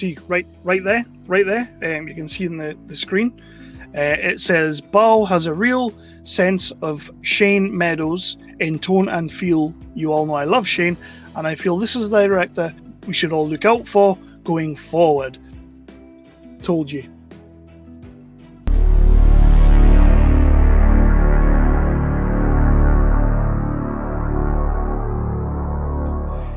see right there. You can see in the screen. It says Baugh has a real sense of Shane Meadows in tone and feel. You all know I love Shane, and I feel this is the director we should all look out for going forward. Told you.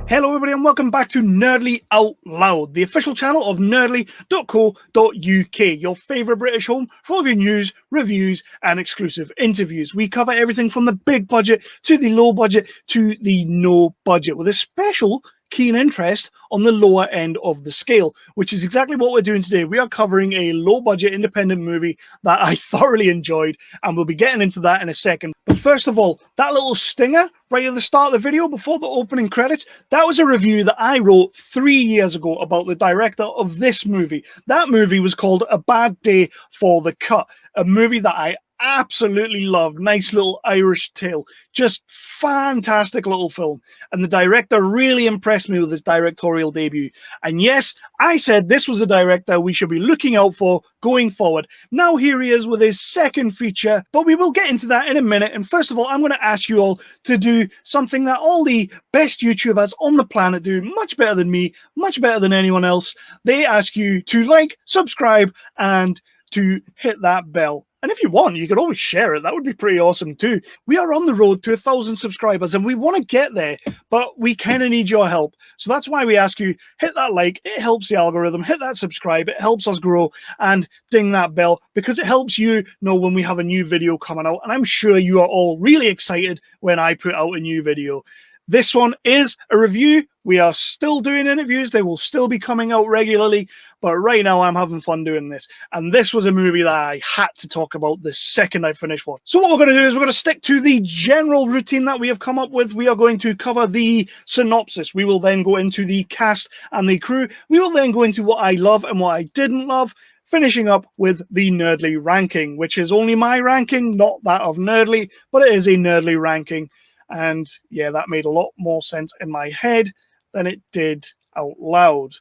Hello everybody and welcome back to Nerdly Out Loud, the official channel of nerdly.co.uk, your favourite British home for all of your news, reviews and exclusive interviews. We cover everything from the big budget to the low budget to the no budget, with a special keen interest on the lower end of the scale, which is exactly what we're doing today. We are covering a low-budget independent movie that I thoroughly enjoyed, and we'll be getting into that in a second. But first of all, that little stinger right at the start of the video before the opening credits, that was a review that I wrote 3 years ago about the director of this movie. That movie was called A Bad Day for the Cut, a movie that I absolutely loved. Nice little Irish tale, just fantastic little film, and the director really impressed me with his directorial debut. And yes, I said this was a director we should be looking out for going forward. Now here he is with his second feature, but we will get into that in a minute. And first of all, I'm going to ask you all to do something that all the best YouTubers on the planet do much better than me, much better than anyone else. They ask you to like, subscribe and to hit that bell. And if you want, you could always share it. That would be pretty awesome too. We are on the road to 1,000 subscribers and we want to get there, but we kind of need your help. So that's why we ask you, hit that like, it helps the algorithm, hit that subscribe, it helps us grow, and ding that bell because it helps you know when we have a new video coming out. And I'm sure you are all really excited when I put out a new video. This one is a review. We are still doing interviews. They will still be coming out regularly. But right now, I'm having fun doing this. And this was a movie that I had to talk about the second I finished watching. So what we're going to do is we're going to stick to the general routine that we have come up with. We are going to cover the synopsis. We will then go into the cast and the crew. We will then go into what I love and what I didn't love, finishing up with the Nerdly ranking, which is only my ranking, not that of Nerdly, but it is a Nerdly ranking. And yeah, that made a lot more sense in my head than it did out loud.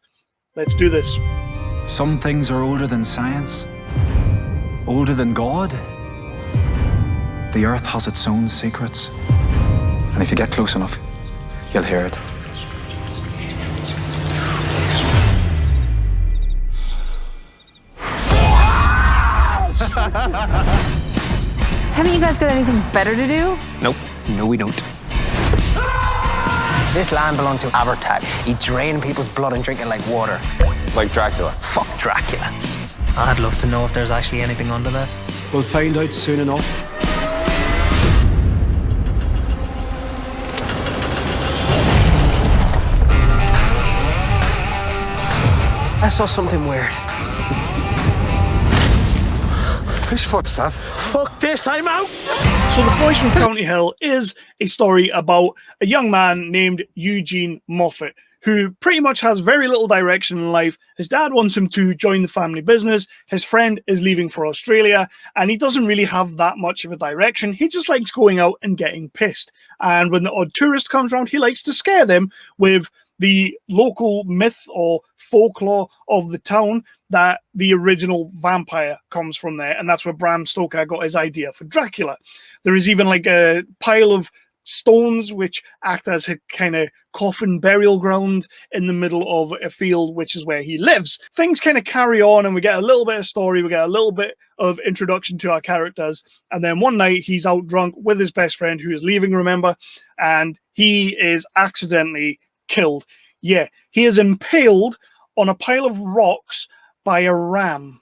Let's do this. Some things are older than science, older than God. The earth has its own secrets. And if you get close enough, you'll hear it. Haven't you guys got anything better to do? Nope. No, we don't. This land belonged to Abertag. He drained people's blood and drink it like water. Like Dracula. Fuck Dracula. I'd love to know if there's actually anything under there. We'll find out soon enough. I saw something weird. Whose foot's that? Fuck this, I'm out! So The Boys from County Hill is a story about a young man named Eugene Moffat, who pretty much has very little direction in life. His dad wants him to join the family business. His friend is leaving for Australia, and he doesn't really have that much of a direction. He just likes going out and getting pissed. And when the odd tourist comes around, he likes to scare them with the local myth or folklore of the town that the original vampire comes from there. And that's where Bram Stoker got his idea for Dracula. There is even like a pile of stones which act as a kind of coffin burial ground in the middle of a field, which is where he lives. Things kind of carry on and we get a little bit of story, we get a little bit of introduction to our characters, and then one night he's out drunk with his best friend who is leaving, remember, and he is accidentally killed. Yeah, he is impaled on a pile of rocks by a ram.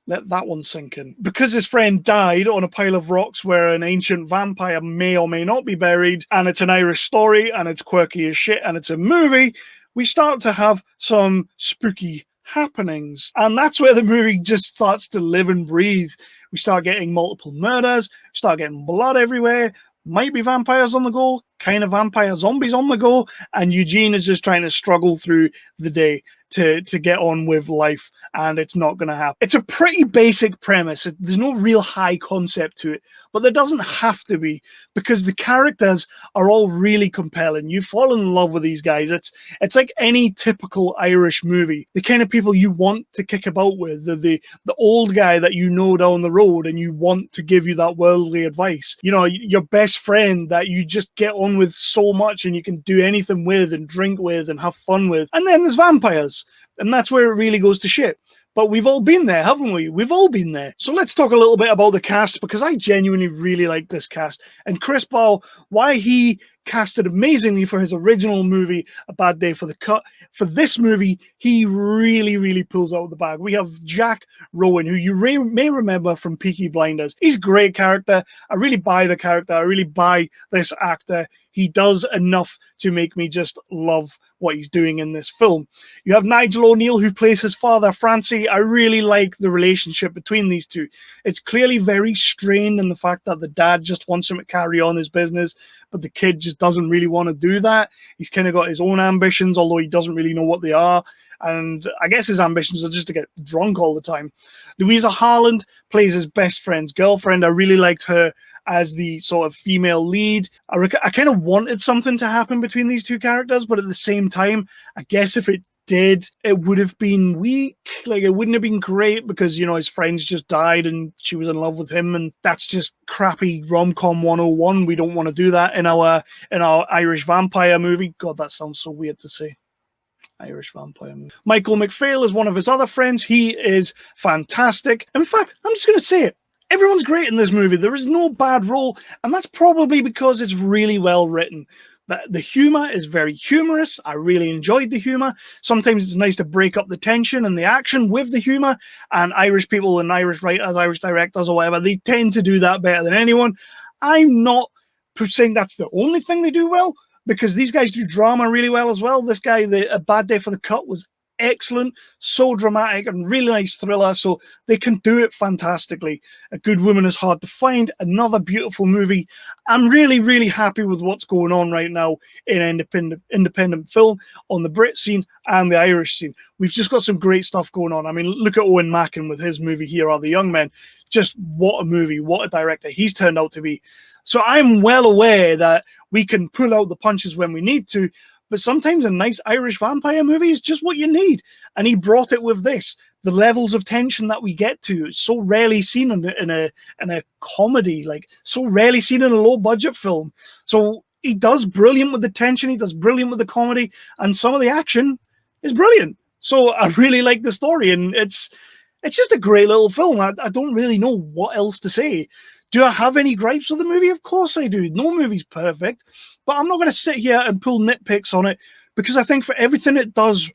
Let that one sink in. Because his friend died on a pile of rocks where an ancient vampire may or may not be buried, and it's an Irish story, and it's quirky as shit, and it's a movie, we start to have some spooky happenings. And that's where the movie just starts to live and breathe. We start getting multiple murders, we start getting blood everywhere, might be vampires on the go, kind of vampire zombies on the go, and Eugene is just trying to struggle through the day. to get on with life, and it's not going to happen. It's a pretty basic premise. There's no real high concept to it, but there doesn't have to be, because the characters are all really compelling. You fall in love with these guys. It's like any typical Irish movie. The kind of people you want to kick about with, the old guy that you know down the road and you want to give you that worldly advice. You know, your best friend that you just get on with so much and you can do anything with and drink with and have fun with. And then there's vampires, and that's where it really goes to shit. But we've all been there, haven't we? We've all been there. So let's talk a little bit about the cast, because I genuinely really like this cast. And Chris Baugh, why he casted amazingly for his original movie, A Bad Day for the Cut. For this movie, he really, really pulls out the bag. We have Jack Rowan, who you may remember from Peaky Blinders. He's a great character. I really buy the character. I really buy this actor. He does enough to make me just love what he's doing in this film. You have Nigel O'Neill, who plays his father, Francie. I really like the relationship between these two. It's clearly very strained in the fact that the dad just wants him to carry on his business, but the kid just doesn't really want to do that. He's kind of got his own ambitions, although he doesn't really know what they are. And I guess his ambitions are just to get drunk all the time. Louisa Harland plays his best friend's girlfriend. I really liked her as the sort of female lead. I kind of wanted something to happen between these two characters, but at the same time, I guess if it did, it would have been weak. Like, it wouldn't have been great because, you know, his friends just died and she was in love with him, and that's just crappy rom-com 101. We don't want to do that in our Irish vampire movie. God, that sounds so weird to say. Irish vampire movie. Michael McPhail is one of his other friends. He is fantastic. In fact, I'm just going to say it. Everyone's great in this movie. There is no bad role, and that's probably because it's really well written. The humor is very humorous. I really enjoyed the humor. Sometimes it's nice to break up the tension and the action with the humor, and Irish people and Irish writers, Irish directors or whatever, they tend to do that better than anyone. I'm not saying that's the only thing they do well, because these guys do drama really well as well. This guy, A Bad Day for the Cut, was excellent, so dramatic and really nice thriller, so they can do it fantastically. A Good Woman is Hard to Find, another beautiful movie. I'm really, really happy with what's going on right now in independent film on the Brit scene and the Irish scene. We've just got some great stuff going on. I mean, look at Owen Mackin with his movie Here Are the Young Men. Just what a movie, what a director he's turned out to be. So I'm well aware that we can pull out the punches when we need to, but sometimes a nice Irish vampire movie is just what you need. And he brought it with this. The levels of tension that we get to, it's so rarely seen in a comedy, like so rarely seen in a low budget film. So he does brilliant with the tension, he does brilliant with the comedy, and some of the action is brilliant. So I really like the story, and it's just a great little film. I don't really know what else to say. Do I have any gripes with the movie? Of course I do. No movie's perfect, but I'm not going to sit here and pull nitpicks on it, because I think for everything it does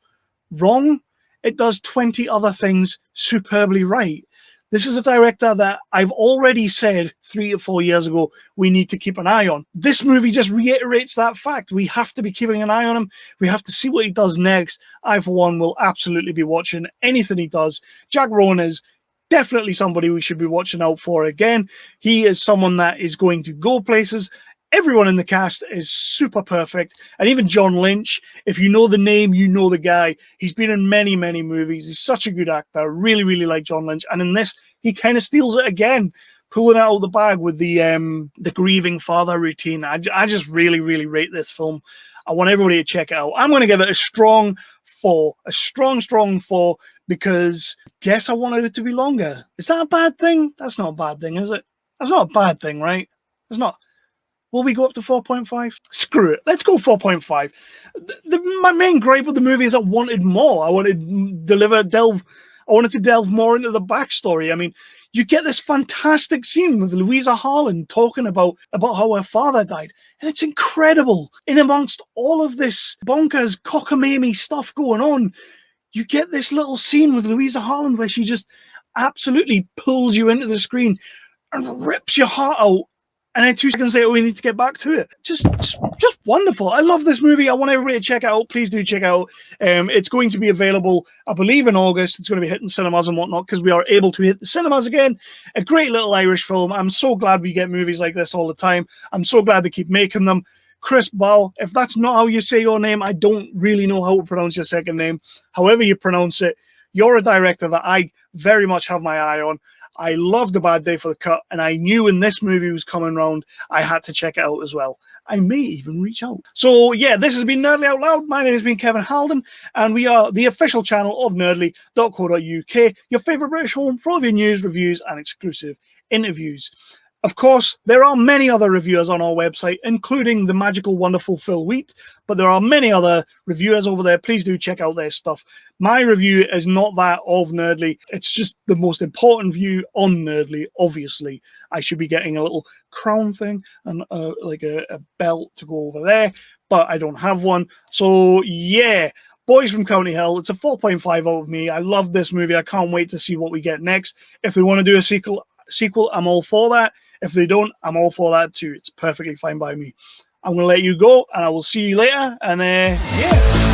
wrong, it does 20 other things superbly right. This is a director that I've already said 3 or 4 years ago we need to keep an eye on. This movie just reiterates that fact. We have to be keeping an eye on him. We have to see what he does next. I, for one, will absolutely be watching anything he does. Jack Rowan is definitely somebody we should be watching out for again. He is someone that is going to go places. Everyone in the cast is super perfect. And even John Lynch, if you know the name, you know the guy. He's been in many, many movies. He's such a good actor. I really, really like John Lynch. And in this, he kind of steals it again, pulling it out of the bag with the grieving father routine. I just really, really rate this film. I want everybody to check it out. I'm going to give it a strong 4. A strong, strong 4, because I guess I wanted it to be longer. Is that a bad thing? That's not a bad thing, is it? That's not a bad thing, right? It's not. Will we go up to 4.5? Screw it. Let's go 4.5. My main gripe with the movie is I wanted more. I wanted to delve more into the backstory. I mean, you get this fantastic scene with Louisa Harland talking about how her father died. And it's incredible. In amongst all of this bonkers, cockamamie stuff going on, you get this little scene with Louisa Harland where she just absolutely pulls you into the screen and rips your heart out. And then 2 seconds later, we need to get back to it. Just wonderful. I love this movie. I want everybody to check it out. Please do check it out. It's going to be available, I believe, in August. It's going to be hitting cinemas and whatnot, because we are able to hit the cinemas again. A great little Irish film. I'm so glad we get movies like this all the time. I'm so glad they keep making them. Chris Baugh. If that's not how you say your name, I don't really know how to pronounce your second name. However you pronounce it, you're a director that I very much have my eye on. I loved A Bad Day for the Cut, and I knew when this movie was coming around, I had to check it out as well. I may even reach out. So yeah, this has been Nerdly Out Loud. My name has been Kevin Harland, and we are the official channel of nerdly.co.uk, your favourite British home for all of your news, reviews, and exclusive interviews. Of course, there are many other reviewers on our website, including the magical, wonderful Phil Wheat, but there are many other reviewers over there. Please do check out their stuff. My review is not that of Nerdly. It's just the most important view on Nerdly, obviously. I should be getting a little crown thing and like a belt to go over there, but I don't have one. So, yeah. Boys from County Hill, it's a 4.5 out of me. I love this movie. I can't wait to see what we get next. If they want to do a sequel, I'm all for that. If they don't, I'm all for that too. It's perfectly fine by me. I'm going to let you go, and I will see you later. And yeah.